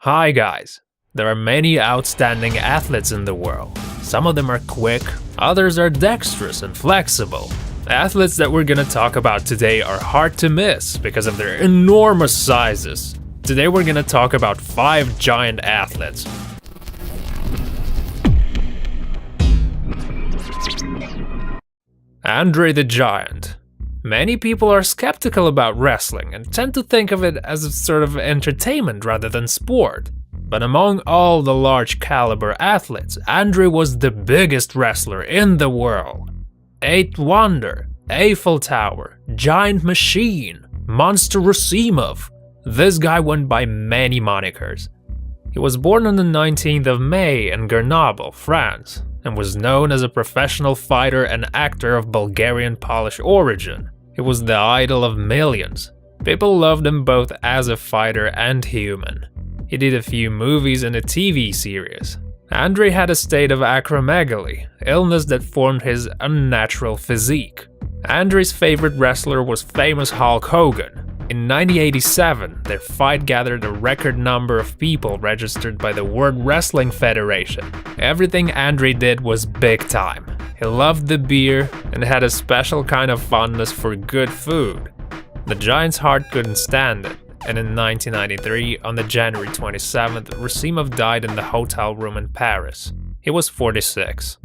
Hi guys! There are many outstanding athletes in the world. Some of them are quick, others are dexterous and flexible. The athletes that we're gonna talk about today are hard to miss because of their enormous sizes. Today we're gonna talk about 5 giant athletes. Andre the Giant. Many people are skeptical about wrestling and tend to think of it as a sort of entertainment rather than sport. But among all the large caliber athletes, Andre was the biggest wrestler in the world. Eighth Wonder, Eiffel Tower, Giant Machine, Monster Rasimov. This guy went by many monikers. He was born on the 19th of May in Grenoble, France, and was known as a professional fighter and actor of Bulgarian-Polish origin. He was the idol of millions. People loved him both as a fighter and human. He did a few movies and a TV series. Andre had a state of acromegaly, illness that formed his unnatural physique. Andre's favorite wrestler was famous Hulk Hogan. In 1987, their fight gathered a record number of people registered by the World Wrestling Federation. Everything Andre did was big time. He loved the beer and had a special kind of fondness for good food. The Giant's heart couldn't stand it, and in 1993, on the January 27th, Rasimov died in the hotel room in Paris. He was 46.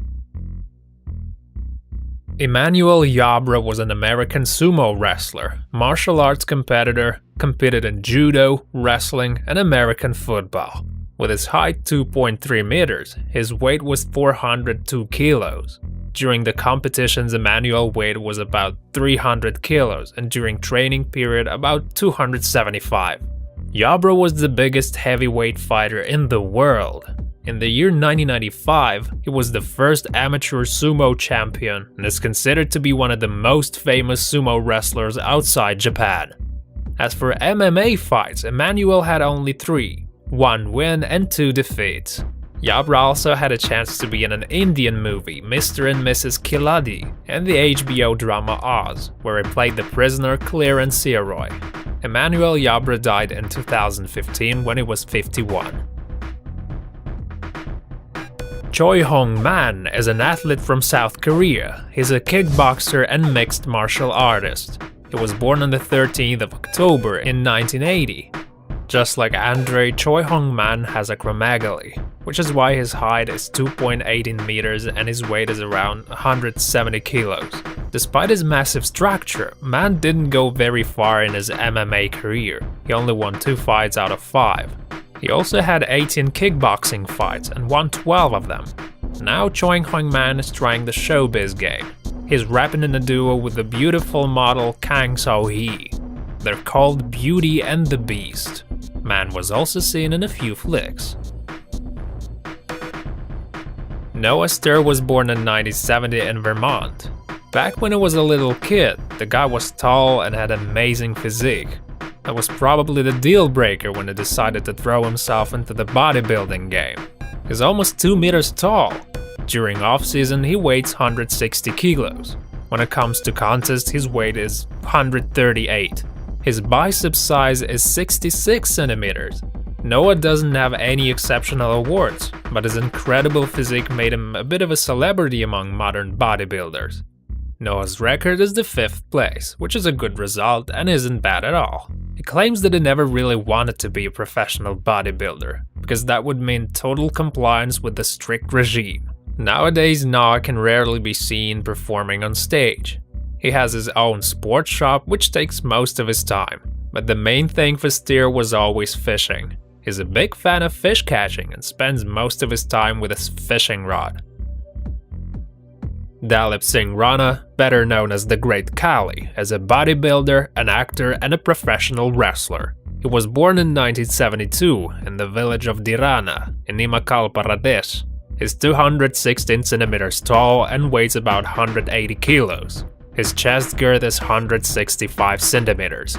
Emmanuel Yabra was an American sumo wrestler, martial arts competitor, competed in judo, wrestling, and American football. With his height 2.3 meters, his weight was 402 kilos. During the competitions, Emmanuel's weight was about 300 kilos, and during training period about 275. Yabra was the biggest heavyweight fighter in the world. In the year 1995, he was the first amateur sumo champion and is considered to be one of the most famous sumo wrestlers outside Japan. As for MMA fights, Emmanuel had only 3, 1 win and 2 defeats. Yabra also had a chance to be in an Indian movie, Mr. and Mrs. Kiladi, and the HBO drama Oz, where he played the prisoner Clarence Seroy. Emmanuel Yabra died in 2015 when he was 51. Choi Hong-man is an athlete from South Korea. He's a kickboxer and mixed martial artist. He was born on the 13th of October in 1980. Just like Andre, Choi Hong-man has acromegaly, which is why his height is 2.18 meters and his weight is around 170 kilos. Despite his massive structure, Man didn't go very far in his MMA career. He only won 2 fights out of 5. He also had 18 kickboxing fights and won 12 of them. Now Choi Hong-man is trying the showbiz game. He's rapping in a duo with the beautiful model Kang So-hee. They're called Beauty and the Beast. Man was also seen in a few flicks. Noah Ster was born in 1970 in Vermont. Back when he was a little kid, the guy was tall and had amazing physique. That was probably the deal breaker when he decided to throw himself into the bodybuilding game. He's almost 2 meters tall. During off-season, he weighs 160 kilos. When it comes to contests, his weight is 138. His bicep size is 66 centimeters. Noah doesn't have any exceptional awards, but his incredible physique made him a bit of a celebrity among modern bodybuilders. Noah's record is the 5th place, which is a good result and isn't bad at all. He claims that he never really wanted to be a professional bodybuilder, because that would mean total compliance with the strict regime. Nowadays, Noah can rarely be seen performing on stage. He has his own sports shop, which takes most of his time, but the main thing for Steer was always fishing. He's a big fan of fish catching and spends most of his time with his fishing rod. Dalip Singh Rana, better known as the Great Kali, is a bodybuilder, an actor, and a professional wrestler. He was born in 1972 in the village of Dirana in Himachal Pradesh. He's 216 centimeters tall and weighs about 180 kilos. His chest girth is 165 centimeters.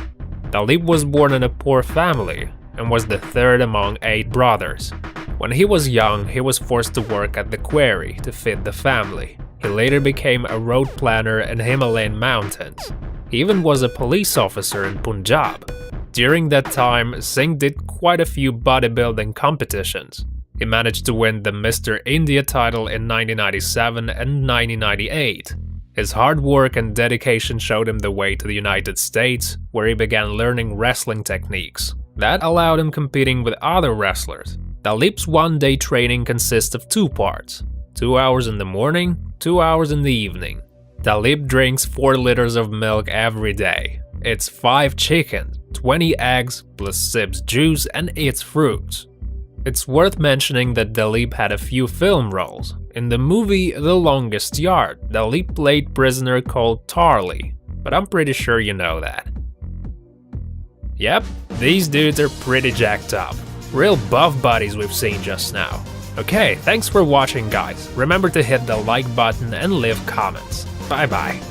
Dalip was born in a poor family and was the 3rd among 8 brothers. When he was young, he was forced to work at the quarry to feed the family. He later became a road planner in Himalayan mountains. He even was a police officer in Punjab. During that time, Singh did quite a few bodybuilding competitions. He managed to win the Mr. India title in 1997 and 1998. His hard work and dedication showed him the way to the United States, where he began learning wrestling techniques. That allowed him competing with other wrestlers. Dalip's one-day training consists of 2 parts, 2 hours in the morning, 2 hours in the evening. Dalip drinks 4 liters of milk every day. It's 5 chickens, 20 eggs, plus sips juice and eats fruits. It's worth mentioning that Dalip had a few film roles. In the movie The Longest Yard, Dalip played a prisoner called Tarly, but I'm pretty sure you know that. Yep, these dudes are pretty jacked up. Real buff bodies we've seen just now. Okay, thanks for watching guys. Remember to hit the like button and leave comments. Bye bye.